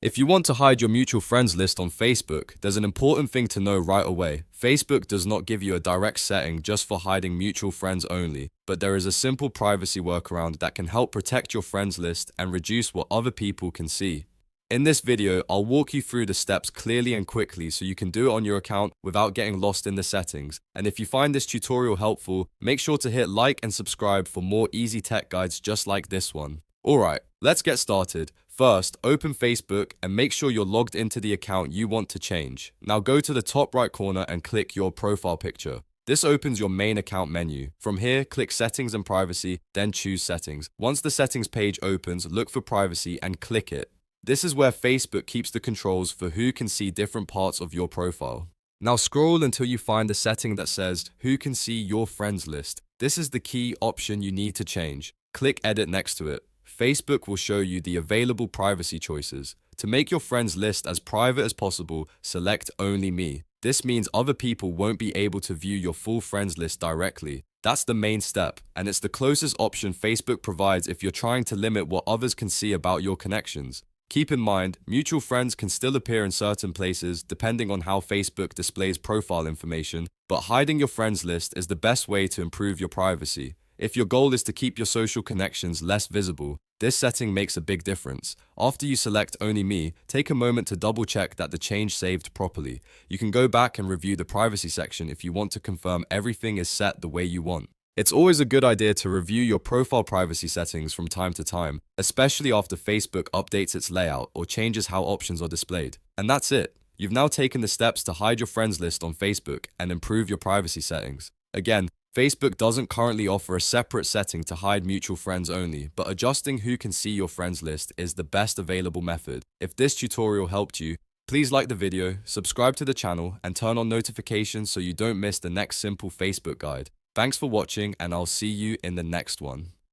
If you want to hide your mutual friends list on Facebook, there's an important thing to know right away. Facebook does not give you a direct setting just for hiding mutual friends only, but there is a simple privacy workaround that can help protect your friends list and reduce what other people can see. In this video, I'll walk you through the steps clearly and quickly so you can do it on your account without getting lost in the settings. And if you find this tutorial helpful, make sure to hit like and subscribe for more easy tech guides just like this one. Alright, let's get started. First, open Facebook and make sure you're logged into the account you want to change. Now go to the top right corner and click your profile picture. This opens your main account menu. From here, click Settings and Privacy, then choose Settings. Once the settings page opens, look for Privacy and click it. This is where Facebook keeps the controls for who can see different parts of your profile. Now scroll until you find the setting that says Who can see your friends list. This is the key option you need to change. Click Edit next to it. Facebook will show you the available privacy choices. To make your friends list as private as possible, select Only Me. This means other people won't be able to view your full friends list directly. That's the main step, and it's the closest option Facebook provides if you're trying to limit what others can see about your connections. Keep in mind, mutual friends can still appear in certain places depending on how Facebook displays profile information, but hiding your friends list is the best way to improve your privacy. If your goal is to keep your social connections less visible, this setting makes a big difference. After you select Only Me, take a moment to double check that the change saved properly. You can go back and review the privacy section if you want to confirm everything is set the way you want. It's always a good idea to review your profile privacy settings from time to time, especially after Facebook updates its layout or changes how options are displayed. And that's it. You've now taken the steps to hide your friends list on Facebook and improve your privacy settings. Again, Facebook doesn't currently offer a separate setting to hide mutual friends only, but adjusting who can see your friends list is the best available method. If this tutorial helped you, please like the video, subscribe to the channel, and turn on notifications so you don't miss the next simple Facebook guide. Thanks for watching, and I'll see you in the next one.